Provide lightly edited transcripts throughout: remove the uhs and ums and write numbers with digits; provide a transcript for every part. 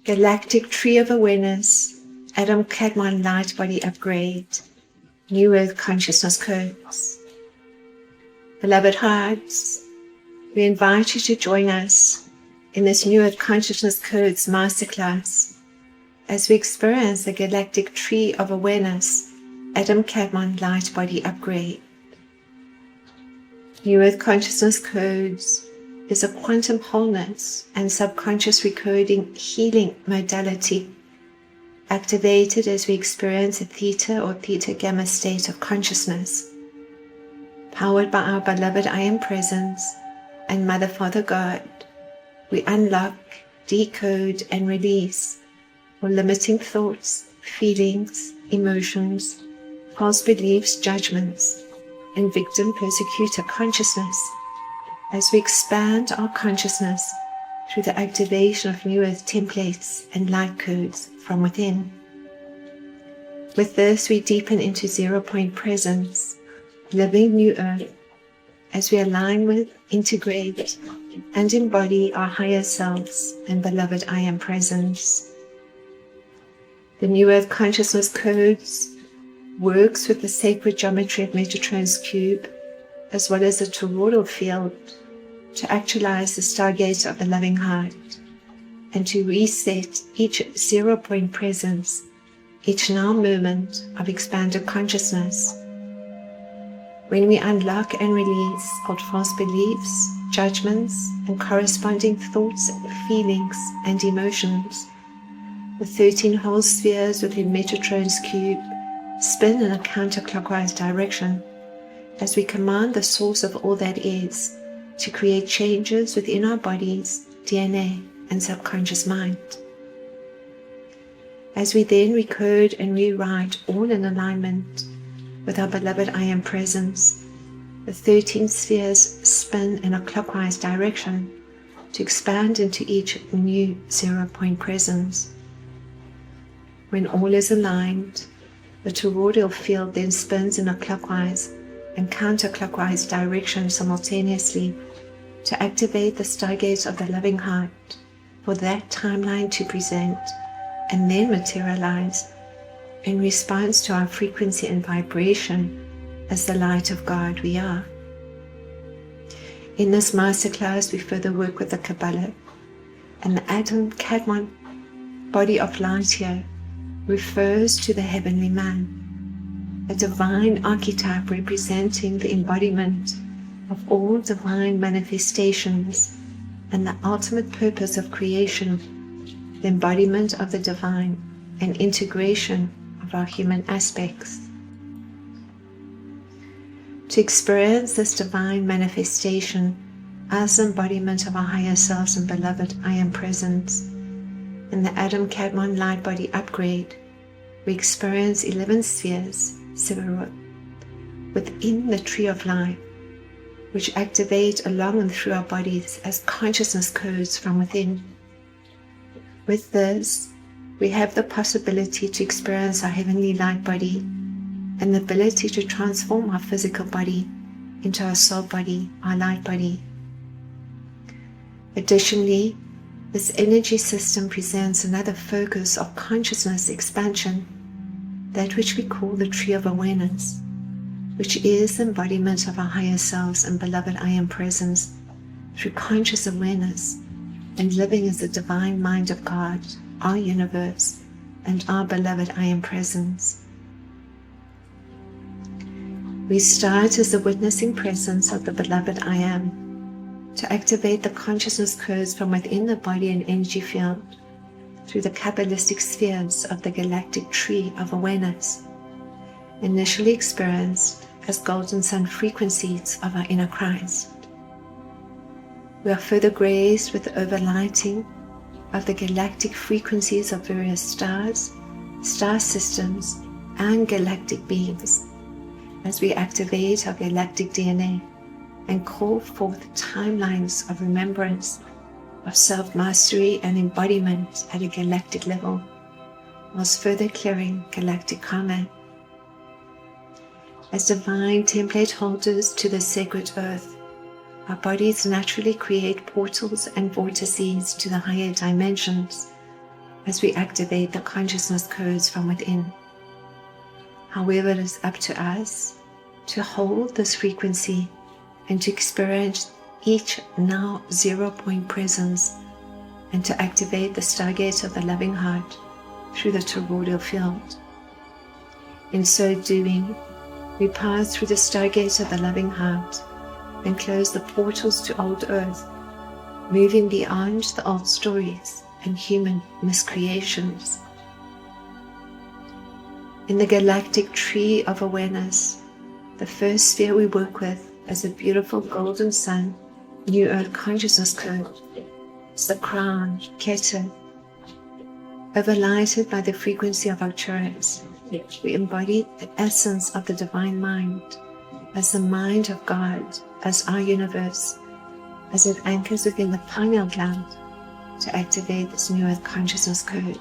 Galactic Tree of Awareness, Adam Kadmon Light Body Upgrade, New Earth Consciousness Codes. Beloved hearts, we invite you to join us in this New Earth Consciousness Codes Masterclass as we experience the Galactic Tree of Awareness, Adam Kadmon Light Body Upgrade. New Earth Consciousness Codes is a quantum wholeness and subconscious recoding healing modality activated as we experience a theta or theta-gamma state of consciousness, powered by our beloved I Am Presence and Mother Father God. We unlock, decode and release all limiting thoughts, feelings, emotions, false beliefs, judgments, and victim persecutor consciousness as we expand our consciousness through the activation of New Earth templates and light codes from within. With this, we deepen into 0-point presence, living New Earth, as we align with, integrate, and embody our higher selves and beloved I Am Presence. The New Earth Consciousness Codes works with the sacred geometry of Metatron's cube, as well as the toroidal field, to actualize the stargate of the loving heart and to reset each 0-point presence, each now moment of expanded consciousness. When we unlock and release old false beliefs, judgments, and corresponding thoughts, feelings, and emotions, the 13 whole spheres within Metatron's cube spin in a counterclockwise direction as we command the source of all that is to create changes within our bodies, DNA, and subconscious mind. As we then recode and rewrite all in alignment with our beloved I Am Presence, the 13 spheres spin in a clockwise direction to expand into each new 0-point presence. When all is aligned, the toroidal field then spins in a clockwise and counterclockwise direction simultaneously to activate the stargate of the loving heart for that timeline to present and then materialize in response to our frequency and vibration as the light of God we are. In this masterclass, we further work with the Kabbalah, and the Adam Kadmon body of light here refers to the heavenly man, a divine archetype representing the embodiment of all divine manifestations and the ultimate purpose of creation, the embodiment of the divine and integration of our human aspects. To experience this divine manifestation as the embodiment of our higher selves and beloved I Am Presence, in the Adam Kadmon Light Body Upgrade, we experience 11 spheres, Sephirot, within the Tree of Life, which activate along and through our bodies as consciousness codes from within. With this, we have the possibility to experience our heavenly light body and the ability to transform our physical body into our soul body, our light body. Additionally, this energy system presents another focus of consciousness expansion, that which we call the Tree of Awareness, which is the embodiment of our higher selves and beloved I Am Presence through conscious awareness and living as the divine mind of God, our universe, and our beloved I Am Presence. We start as the witnessing presence of the beloved I Am to activate the consciousness codes from within the body and energy field through the Kabbalistic spheres of the Galactic Tree of Awareness, initially experienced as golden sun frequencies of our inner Christ. We are further graced with the overlighting of the galactic frequencies of various stars, star systems, and galactic beings as we activate our galactic DNA and call forth timelines of remembrance, of self-mastery and embodiment at a galactic level, whilst further clearing galactic karma. As divine template holders to the sacred earth, our bodies naturally create portals and vortices to the higher dimensions, as we activate the consciousness codes from within. However, it is up to us to hold this frequency and to experience each now 0-point presence, and to activate the stargates of the loving heart through the toroidal field. In so doing, we pass through the stargates of the loving heart and close the portals to old Earth, moving beyond the old stories and human miscreations. In the galactic tree of awareness, the first sphere we work with is a beautiful golden sun, New Earth Consciousness Code. It's the crown, Keter. Overlighted by the frequency of Arcturus, we embody the essence of the divine mind as the mind of God, as our universe, as it anchors within the pineal gland to activate this New Earth Consciousness Code.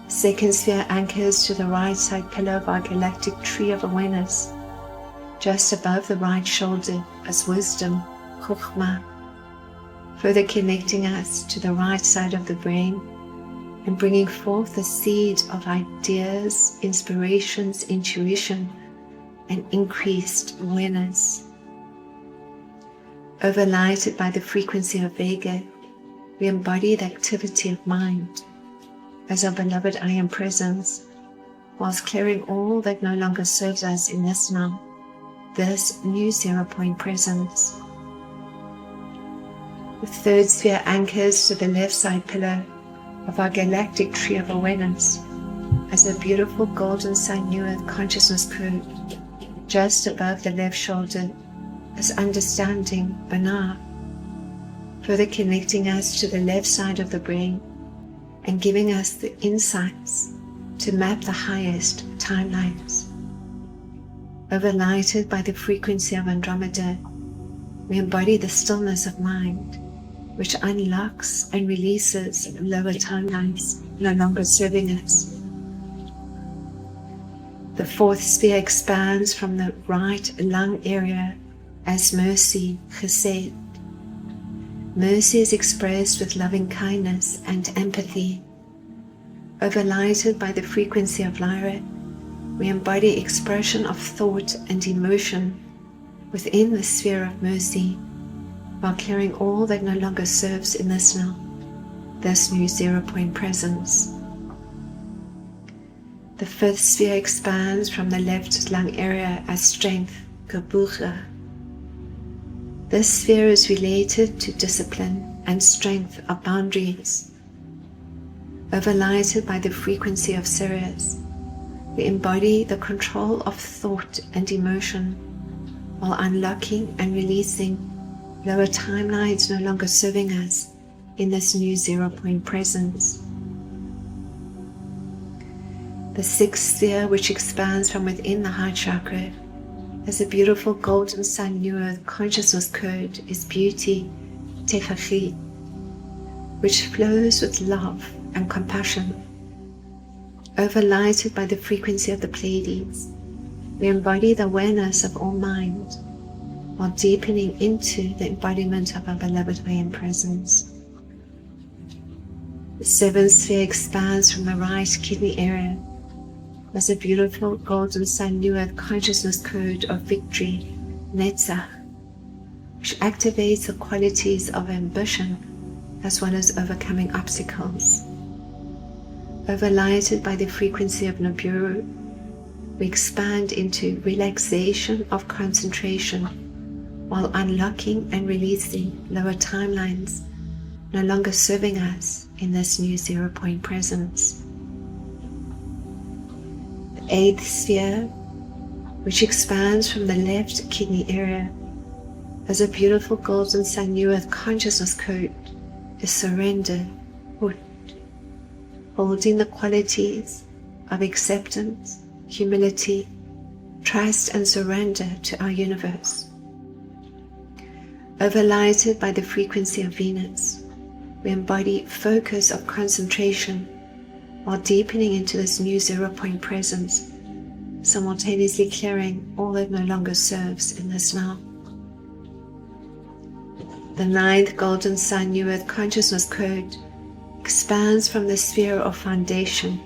Second sphere anchors to the right side pillar of our galactic tree of awareness, just above the right shoulder as wisdom, Chokhmah, further connecting us to the right side of the brain and bringing forth the seed of ideas, inspirations, intuition, and increased awareness. Overlighted by the frequency of Vega, we embody the activity of mind as our beloved I Am presence, whilst clearing all that no longer serves us in this now, this new 0-point presence. The third sphere anchors to the left side pillar of our galactic tree of awareness as a beautiful golden sun New Earth Consciousness Code, just above the left shoulder as understanding, Bana, further connecting us to the left side of the brain and giving us the insights to map the highest timelines. Overlighted by the frequency of Andromeda, we embody the stillness of mind, which unlocks and releases lower timelines no longer serving us. The fourth sphere expands from the right lung area as mercy, Chesed. Mercy is expressed with loving kindness and empathy. Overlighted by the frequency of Lyra, we embody expression of thought and emotion within the sphere of mercy, while clearing all that no longer serves in this now, this new 0-point presence. The fifth sphere expands from the left lung area as strength, Gebucha. This sphere is related to discipline and strength of boundaries. Overlighted by the frequency of Sirius, we embody the control of thought and emotion, while unlocking and releasing lower timelines no longer serving us in this new 0-point presence. The sixth sphere, which expands from within the heart chakra as a beautiful golden sun New Earth Consciousness Code, is beauty, Tefachi, which flows with love and compassion. Overlighted by the frequency of the Pleiades, we embody the awareness of all mind, while deepening into the embodiment of our beloved I Am presence. The seventh sphere expands from the right kidney area as a beautiful golden sun New Earth Consciousness Code of victory, Netzach, which activates the qualities of ambition as well as overcoming obstacles. Overlighted by the frequency of Nibiru, we expand into relaxation of concentration, while unlocking and releasing lower timelines no longer serving us in this new 0-point presence. The eighth sphere, which expands from the left kidney area as a beautiful golden sun New Earth Consciousness Code, is surrender, Hut, holding the qualities of acceptance, humility, trust and surrender to our universe. Overlighted by the frequency of Venus, we embody focus of concentration while deepening into this new 0-point presence, simultaneously clearing all that no longer serves in this now. The ninth golden sun New Earth Consciousness Code expands from the sphere of foundation,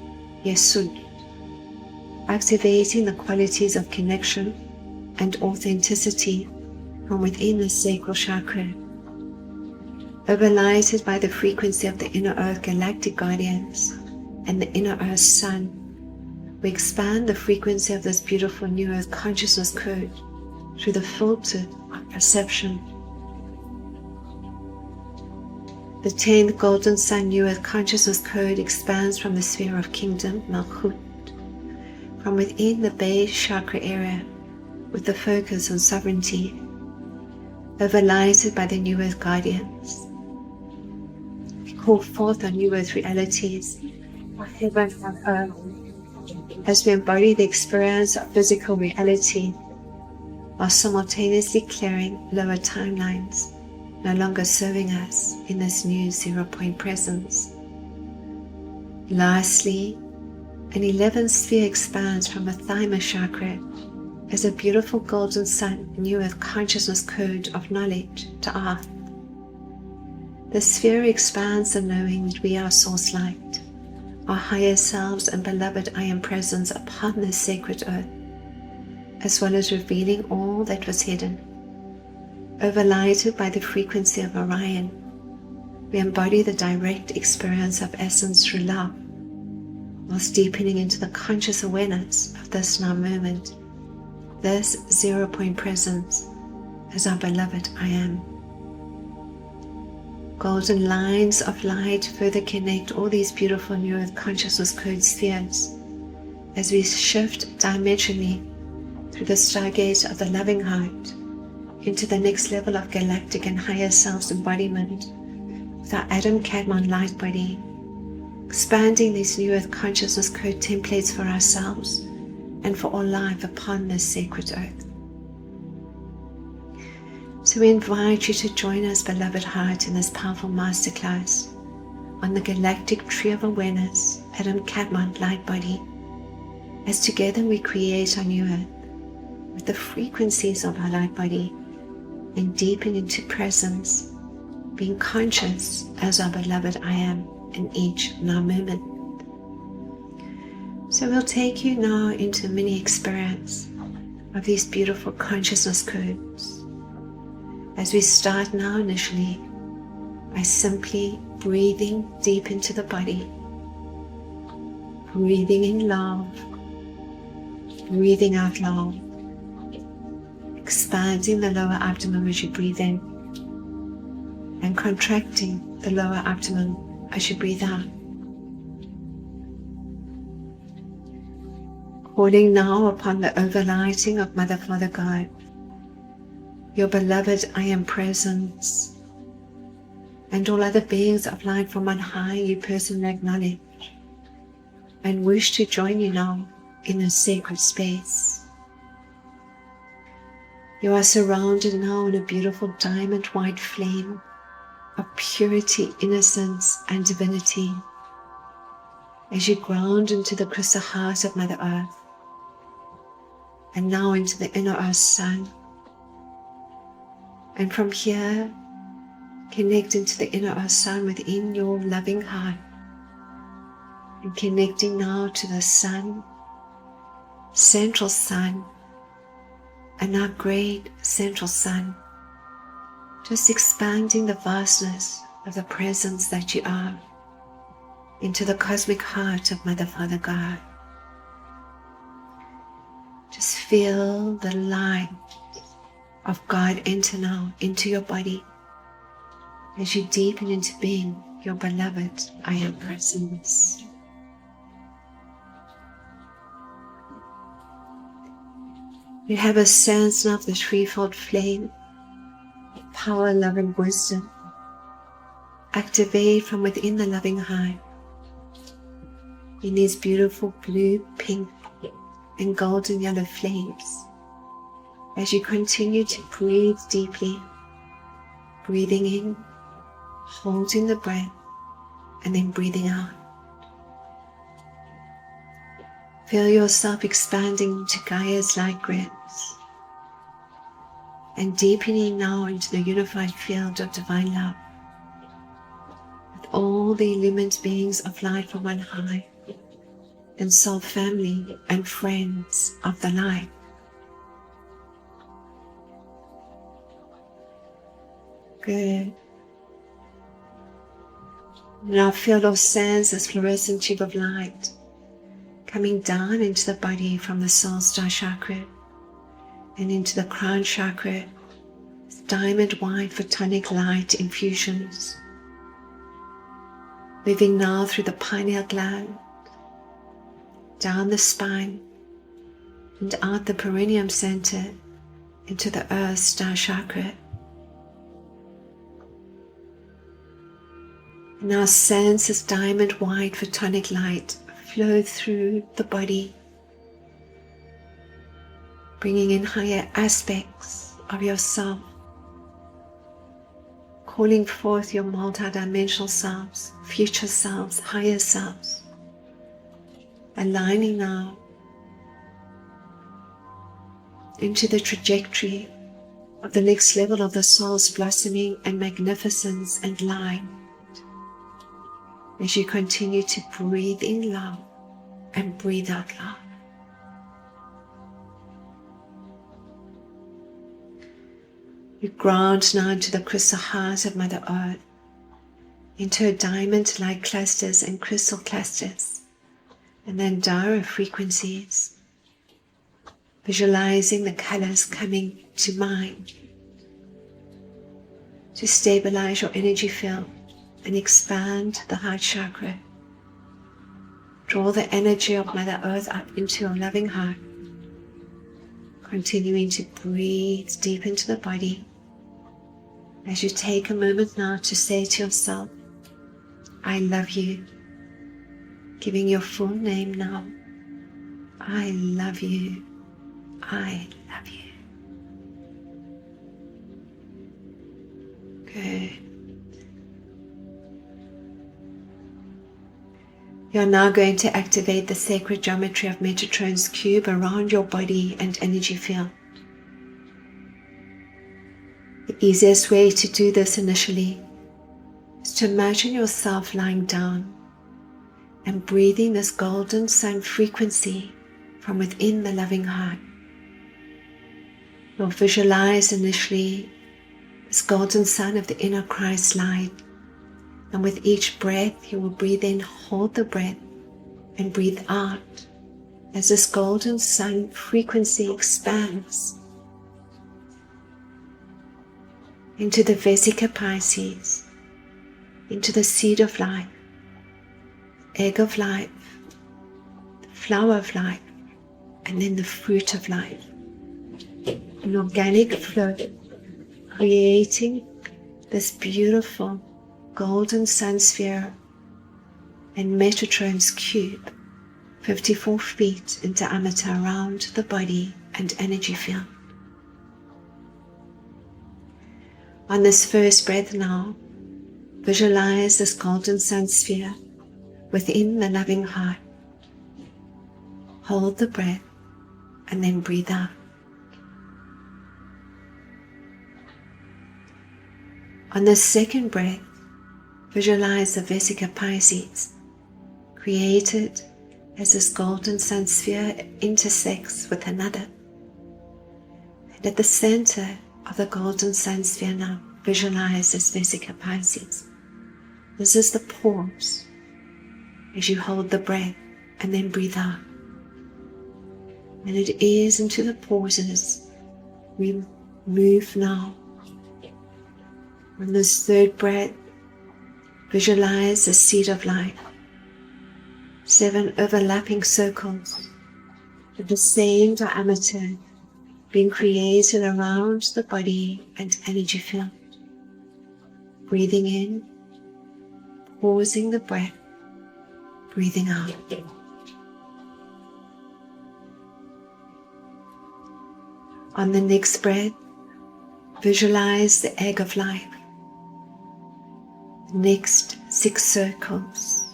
Yesod, activating the qualities of connection and authenticity from within the sacral chakra. Overlighted by the frequency of the inner Earth Galactic Guardians and the inner Earth Sun, we expand the frequency of this beautiful new Earth Consciousness Code through the filter of perception. The 10th Golden Sun New Earth Consciousness Code expands from the sphere of Kingdom, Malchut, from within the base chakra area with the focus on sovereignty, overlighted by the New Earth Guardians. We call forth our New Earth realities, our heaven and earth, as we embody the experience of physical reality, while simultaneously clearing lower timelines, no longer serving us in this new 0-point presence. Lastly, an 11th sphere expands from the thymus chakra as a beautiful golden sun new Earth consciousness code of knowledge to Earth. The sphere expands the knowing that we are source light, our higher selves and beloved I am presence upon this sacred earth, as well as revealing all that was hidden. Overlighted by the frequency of Orion, we embody the direct experience of essence through love, whilst deepening into the conscious awareness of this now moment, this 0-point presence as our beloved I am. Golden lines of light further connect all these beautiful New Earth Consciousness Code spheres as we shift dimensionally through the stargate of the loving heart into the next level of galactic and higher selves embodiment with our Adam Kadmon light body, expanding these New Earth Consciousness Code templates for ourselves and for all life upon this sacred earth. So we invite you to join us, beloved heart, in this powerful masterclass on the Galactic Tree of Awareness, Adam Kadmon light body, as together we create our new earth with the frequencies of our light body and deepen into presence, being conscious as our beloved I am in each now moment. So we'll take you now into a mini experience of these beautiful consciousness codes, as we start now initially by simply breathing deep into the body, breathing in love, breathing out loud, expanding the lower abdomen as you breathe in, and contracting the lower abdomen as you breathe out. Calling now upon the overlighting of Mother, Father, God, your beloved I am presence, and all other beings of light from on high you personally acknowledge and wish to join you now in a sacred space. You are surrounded now in a beautiful diamond white flame of purity, innocence, and divinity as you ground into the crystal heart of Mother Earth and now into the inner Earth Sun. And from here, connect into the inner Earth Sun within your loving heart, and connecting now to the Sun, Central Sun, and our great Central Sun, just expanding the vastness of the presence that you are into the cosmic heart of Mother, Father, God. Just feel the light of God enter now into your body as you deepen into being your beloved I am presence. You have a sense now of the threefold flame, power, love, and wisdom. Activate from within the loving heart in these beautiful blue, pink, and golden yellow flames as you continue to breathe deeply, breathing in, holding the breath, and then breathing out. Feel yourself expanding into Gaia's light grids and deepening now into the unified field of divine love with all all the illumined beings of light from on high, and soul family and friends of the light. Good. Now feel or sense this fluorescent tube of light coming down into the body from the soul star chakra and into the crown chakra. Diamond white photonic light infusions, moving now through the pineal gland, down the spine, and out the perineum center into the earth star chakra. Now sense this diamond white photonic light flow through the body, bringing in higher aspects of yourself, calling forth your multidimensional selves, future selves, higher selves, aligning now into the trajectory of the next level of the soul's blossoming and magnificence and light, as you continue to breathe in love and breathe out love. You ground now into the crystal heart of Mother Earth, into her diamond-like clusters and crystal clusters, and then Dara frequencies, visualizing the colors coming to mind to stabilize your energy field and expand the heart chakra. Draw the energy of Mother Earth up into your loving heart, continuing to breathe deep into the body as you take a moment now to say to yourself, I love you, giving your full name now. I love you. I love you. Good. You're now going to activate the sacred geometry of Metatron's cube around your body and energy field. The easiest way to do this initially is to imagine yourself lying down and breathing this golden sun frequency from within the loving heart. You'll visualize initially this golden sun of the inner Christ light, and with each breath you will breathe in, hold the breath, and breathe out as this golden sun frequency expands into the Vesica Pisces, into the seed of life, egg of life, the flower of life, and then the fruit of life. An organic flow, creating this beautiful golden sun sphere and Metatron's cube, 54 feet in diameter around the body and energy field. On this first breath now, visualize this golden sun sphere within the loving heart. Hold the breath and then breathe out. On the second breath, visualize the Vesica Pisces, created as this golden sun sphere intersects with another. And at the center of the golden sun sphere now, visualize this Vesica Pisces. This is the pause as you hold the breath and then breathe out. And it is into the pauses we move now. On this third breath, visualize the seed of life, 7 overlapping circles of the same diameter being created around the body and energy field. Breathing in, pausing the breath, breathing out. On the next breath, visualize the egg of life. Next 6 circles,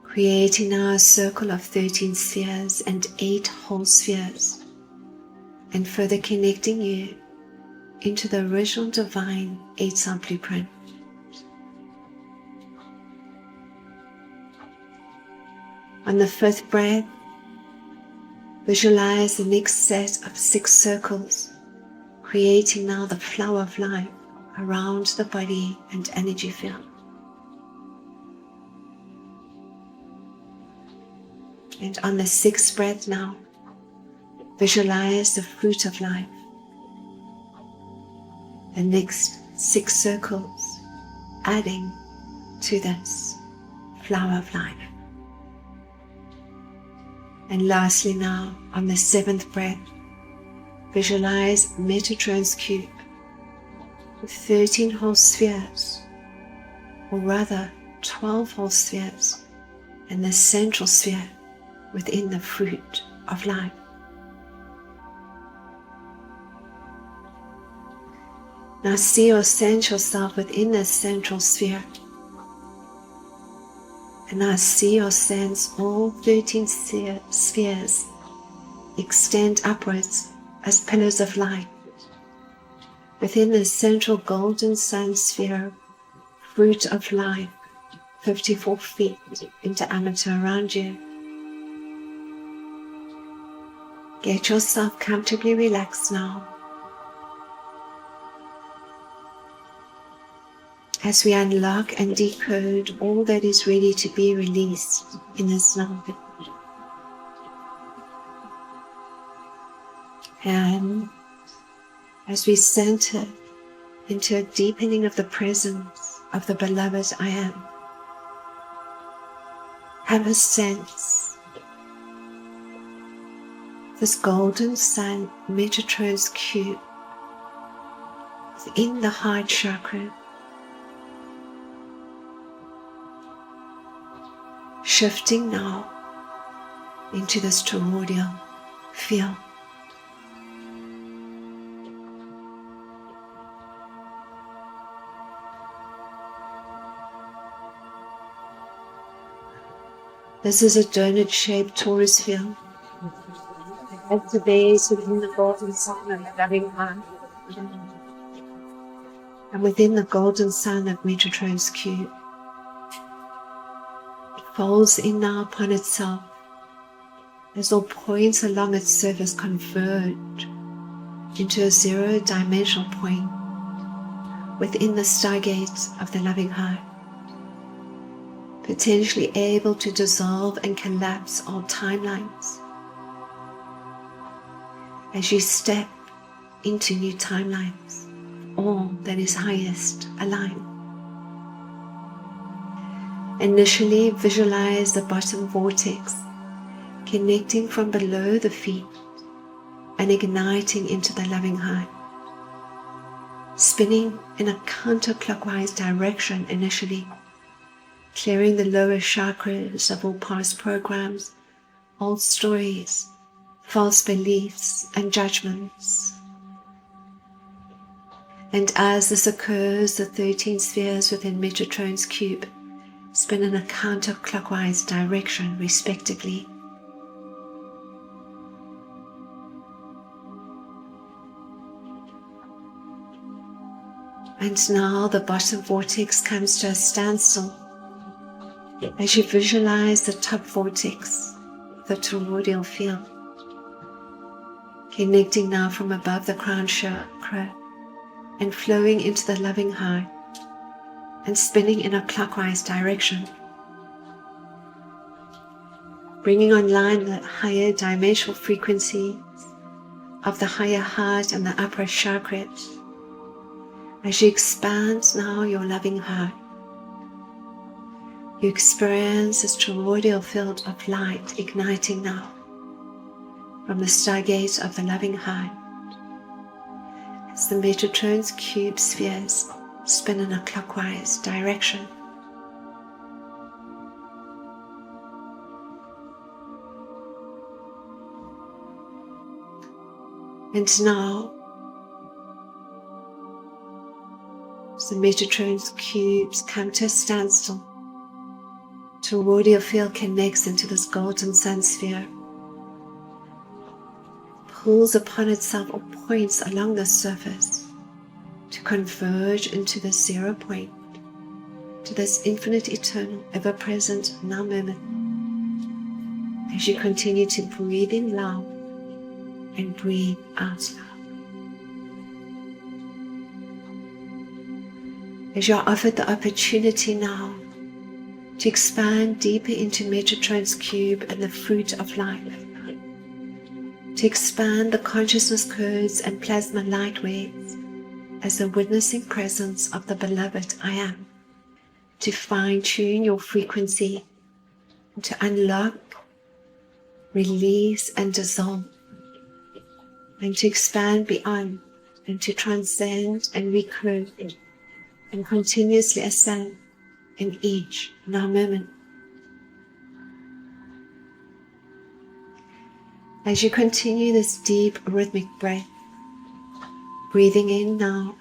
creating now a circle of 13 spheres and 8 whole spheres, and further connecting you into the original divine 8-cell blueprint. On the 5th breath, visualize the next set of 6 circles, creating now the flower of life around the body and energy field. And on the 6th breath now, visualize the fruit of life. The next 6 circles adding to this flower of life. And lastly now, on the 7th breath, visualize Metatron's cube with 13 whole spheres, or rather 12 whole spheres, and the central sphere within the fruit of life. Now see or sense yourself within this central sphere. And now see or sense all 13 spheres extend upwards as pillars of light. Within the central golden sun sphere, fruit of life, 54 feet in diameter around you. Get yourself comfortably relaxed now. As we unlock and decode all that is ready to be released in this moment. And as we center into a deepening of the presence of the beloved I am, have a sense this golden sun, Metatron's cube, within the heart chakra, shifting now into this toroidal field. This is a donut-shaped torus field. At the base within the golden sun of loving heart. And within the golden sun of Metatron's cube, folds in now upon itself as all points along its surface converge into a zero-dimensional point within the stargate of the loving heart, potentially able to dissolve and collapse all timelines as you step into new timelines, all that is highest aligned. Initially, visualize the bottom vortex connecting from below the feet and igniting into the loving heart, spinning in a counterclockwise direction initially, clearing the lower chakras of all past programs, old stories, false beliefs and judgments. And as this occurs, the 13 spheres within Metatron's cube spin in a counterclockwise direction respectively. And now the bottom vortex comes to a standstill as you visualize the top vortex, the toroidal field, connecting now from above the crown chakra and flowing into the loving heart and spinning in a clockwise direction, bringing online the higher dimensional frequencies of the higher heart and the upper chakras as you expand now your loving heart. You experience this toroidal field of light igniting now from the stargate of the loving heart as the Metatron's cube spheres spin in a clockwise direction. And now, as the Metatron's cubes come to a standstill, toroidal field connects into this golden sun sphere, pulls upon itself or points along the surface to converge into the 0 point, to this infinite, eternal, ever-present now moment. as you continue to breathe in love and breathe out love. As you are offered the opportunity now to expand deeper into Metatron's cube and the fruit of life, to expand the consciousness codes and plasma light waves as the witnessing presence of the beloved I am, to fine-tune your frequency, to unlock, release and dissolve, and to expand beyond, and to transcend and recode, and continuously ascend in each now moment. As you continue this deep rhythmic breath, breathing in now,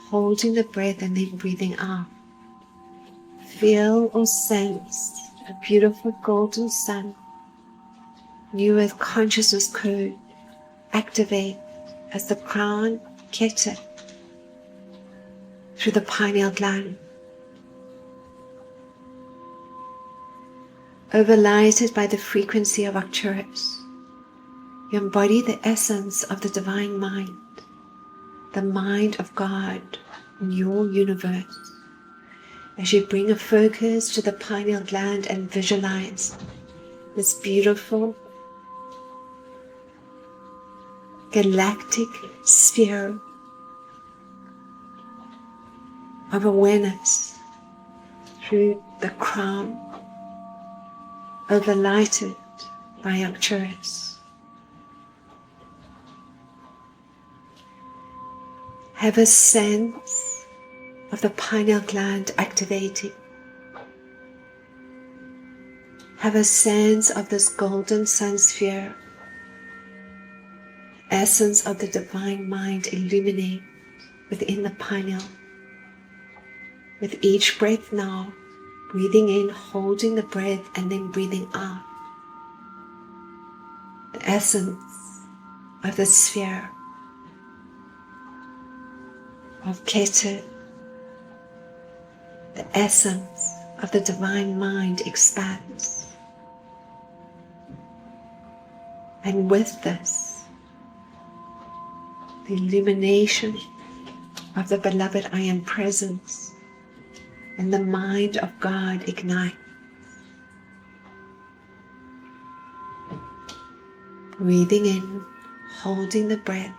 holding the breath and then breathing out, feel or sense a beautiful golden sun, new Earth Consciousness Code, activate as the crown Keter through the pineal gland, overlighted by the frequency of Arcturus. You embody the essence of the divine mind, the mind of God in your universe. As you bring a focus to the pineal gland and visualize this beautiful galactic sphere of awareness through the crown, overlighted by Arcturus. Have a sense of the pineal gland activating. Have a sense of this golden sun sphere, essence of the divine mind illuminate within the pineal. With each breath now, breathing in, holding the breath and then breathing out. The essence of the sphere of Keter, the essence of the divine mind expands. And with this, the illumination of the beloved I am presence and the mind of God ignite. Breathing in, holding the breath,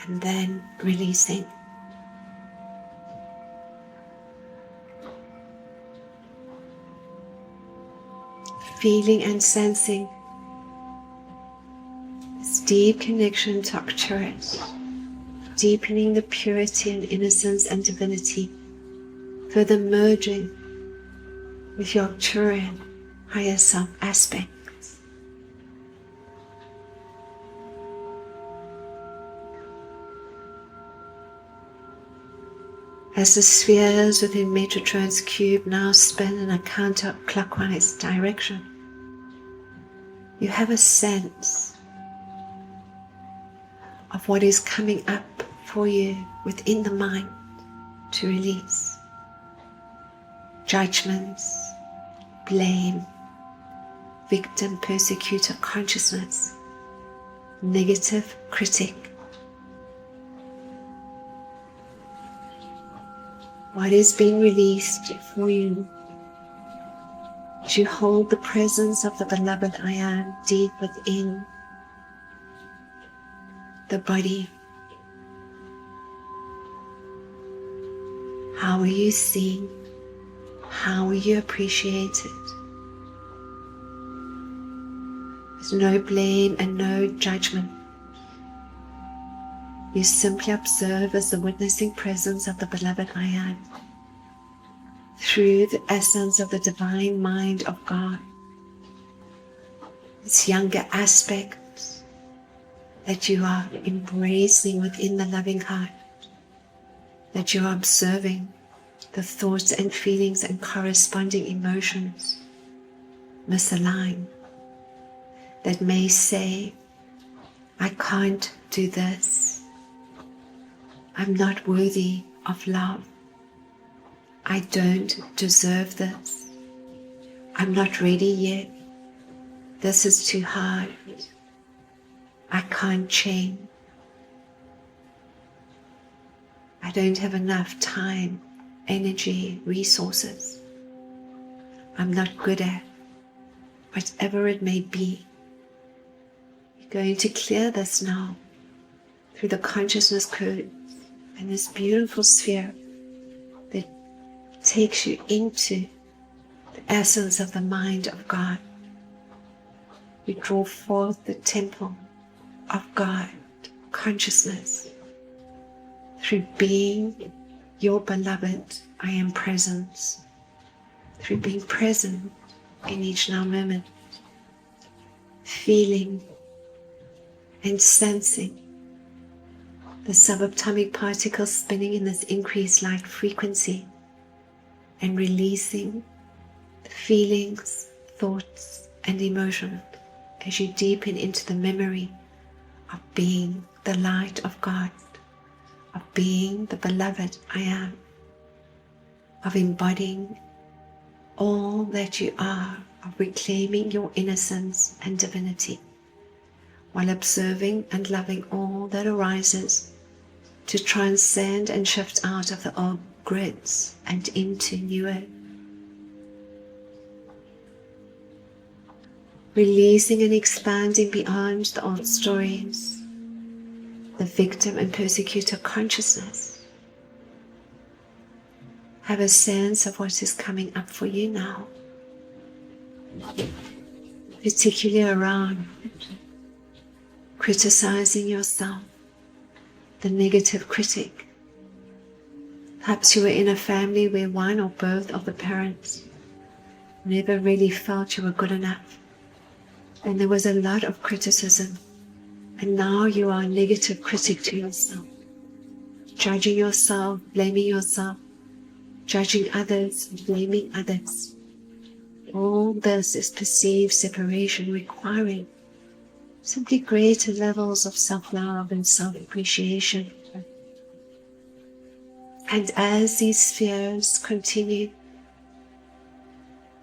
and then releasing. Feeling and sensing this deep connection to Arcturus, deepening the purity and innocence and divinity, further merging with your Arcturian higher self aspects. As the spheres within Metatron's cube now spin in a counterclockwise direction, you have a sense of what is coming up for you within the mind to release. Judgments, blame, victim, persecutor consciousness, negative critic. What is being released for you as you hold the presence of the beloved I am deep within the body. How are you seen? How are you appreciated? There's no blame and no judgment. You simply observe as the witnessing presence of the beloved I am through the essence of the divine mind of God. Its younger aspects that you are embracing within the loving heart, that you are observing the thoughts and feelings and corresponding emotions misaligned, that may say, I can't do this. I'm not worthy of love. I don't deserve this. I'm not ready yet. This is too hard. I can't change. I don't have enough time, energy, resources. I'm not good at whatever it may be. You're going to clear this now through the consciousness codes and this beautiful sphere that takes you into the essence of the mind of God. We draw forth the temple of God, consciousness, through being your beloved, I am presence, through being present in each now moment, feeling and sensing the subatomic particles spinning in this increased light frequency and releasing the feelings, thoughts, and emotions as you deepen into the memory of being the light of God, of being the beloved I am, of embodying all that you are, of reclaiming your innocence and divinity, while observing and loving all that arises to transcend and shift out of the old grids and into newer. Releasing and expanding beyond the old stories, the victim and persecutor consciousness. Have a sense of what is coming up for you now, particularly around criticizing yourself, the negative critic. Perhaps you were in a family where one or both of the parents never really felt you were good enough, and there was a lot of criticism, and now you are a negative critic to yourself, judging yourself, blaming yourself, judging others, blaming others. All this is perceived separation, requiring simply greater levels of self-love and self-appreciation. And as these spheres continue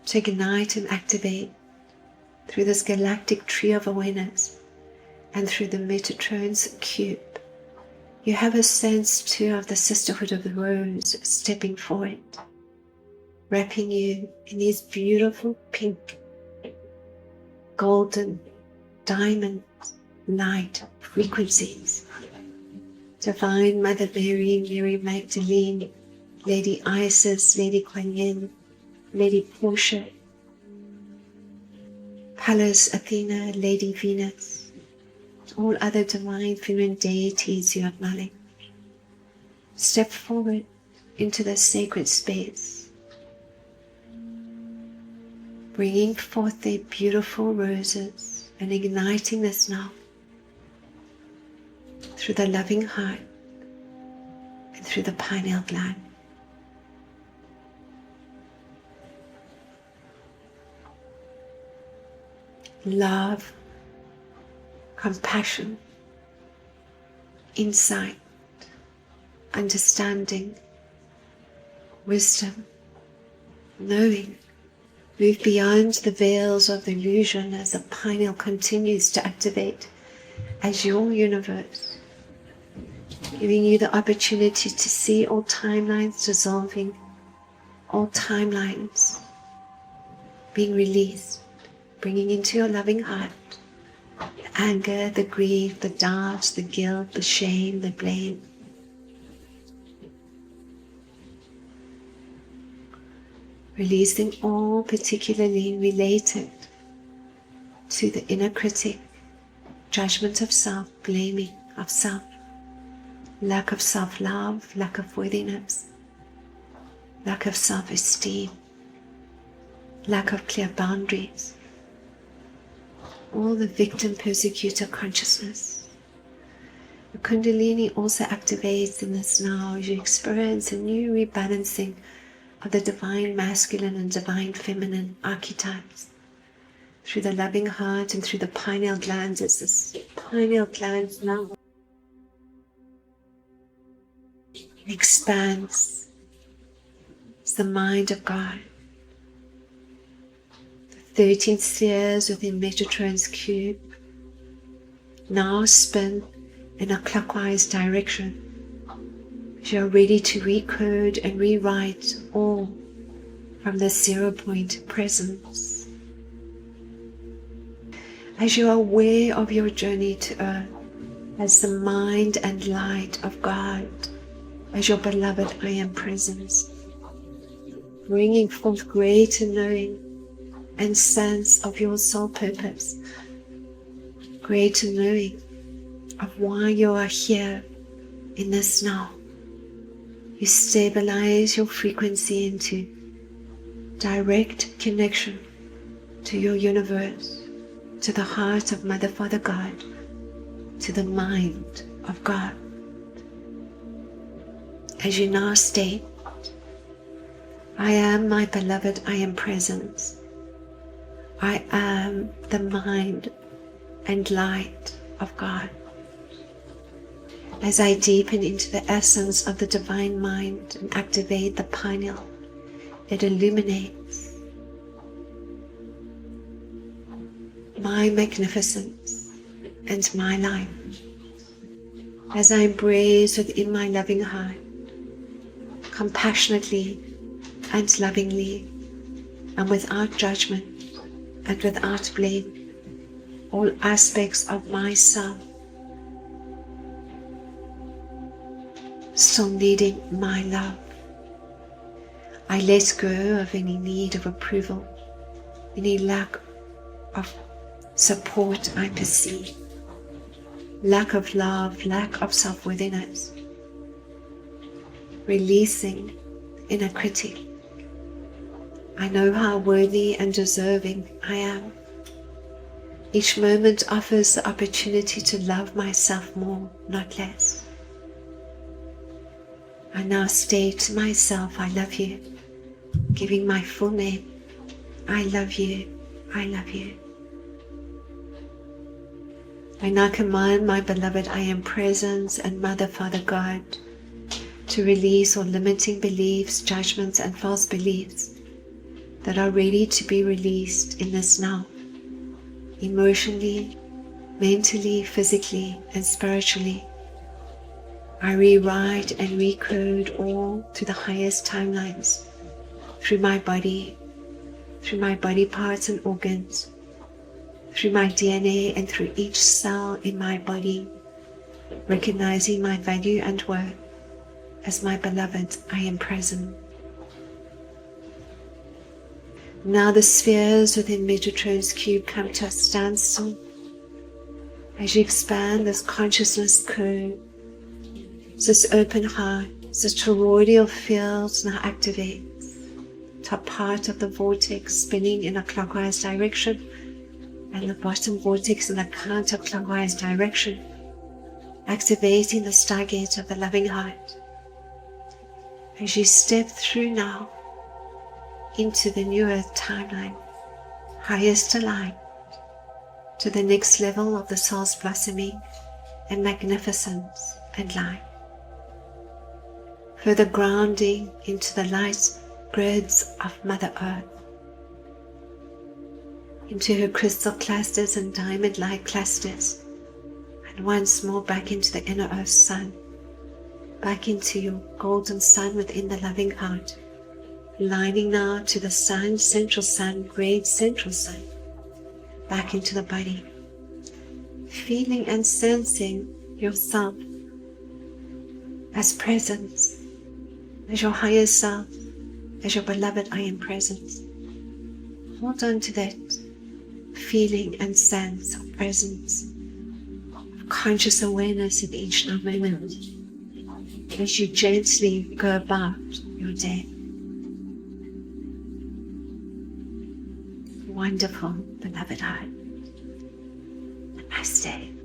to ignite and activate through this galactic tree of awareness and through the Metatron's cube, you have a sense too of the sisterhood of the rose stepping forward, wrapping you in these beautiful pink, golden, diamond light frequencies. Divine Mother Mary, Mary Magdalene, Lady Isis, Lady Kuan Yin, Lady Portia, Pallas Athena, Lady Venus, all other divine feminine deities you acknowledge. Step forward into the sacred space, bringing forth their beautiful roses and igniting this now through the loving heart and through the pineal gland. Love, compassion, insight, understanding, wisdom, knowing move beyond the veils of the illusion as the pineal continues to activate as your universe, giving you the opportunity to see all timelines dissolving, all timelines being released, bringing into your loving heart the anger, the grief, the doubts, the guilt, the shame, the blame. Releasing all particularly related to the inner critic, judgment of self, blaming of self, lack of self-love, lack of worthiness, lack of self-esteem, lack of clear boundaries, all the victim persecutor consciousness. The Kundalini also activates in this now as you experience a new rebalancing of the divine masculine and divine feminine archetypes through the loving heart and through the pineal glands. It's this pineal glands now expands. It's the mind of God, the 13 spheres within Metatron's cube now spin in a clockwise direction as you're ready to recode and rewrite all from the 0 point presence. As you are aware of your journey to Earth as the mind and light of God, as your beloved I Am presence, bringing forth greater knowing and sense of your soul purpose, greater knowing of why you are here in this now. You stabilize your frequency into direct connection to your universe, to the heart of Mother, Father, God, to the mind of God. As you now state, I am my beloved I Am presence. I am the mind and light of God. As I deepen into the essence of the divine mind and activate the pineal, it illuminates my magnificence and my life. As I embrace within my loving heart, compassionately and lovingly, and without judgment and without blame, all aspects of myself still needing my love. I let go of any need of approval, any lack of support I perceive, lack of love, lack of self-worthiness, releasing inner critic. I know how worthy and deserving I am. Each moment offers the opportunity to love myself more, not less. I now state to myself, I love you, giving my full name. I love you, I love you. I now command my beloved I Am presence and Mother, Father, God to release all limiting beliefs, judgments, and false beliefs that are ready to be released in this now, emotionally, mentally, physically, and spiritually. I rewrite and recode all to the highest timelines through my body parts and organs, through my DNA and through each cell in my body, recognizing my value and worth as my beloved I Am present. Now the spheres within Metatron's cube come to a standstill as you expand this consciousness code. This open heart, this toroidal field now activates. Top part of the vortex spinning in a clockwise direction and the bottom vortex in a counterclockwise direction, activating the stargate of the loving heart. As you step through now into the new Earth timeline, highest aligned to the next level of the soul's blossoming and magnificence and light. Further grounding into the light grids of Mother Earth, into her crystal clusters and diamond light clusters, and once more back into the inner Earth sun, back into your golden sun within the loving heart, aligning now to the sun, central sun, great central sun, back into the body, feeling and sensing yourself as presence, as your higher self, as your beloved I Am presence. Hold on to that feeling and sense of presence, of conscious awareness in each moment as you gently go about your day. Wonderful, beloved heart. Namaste.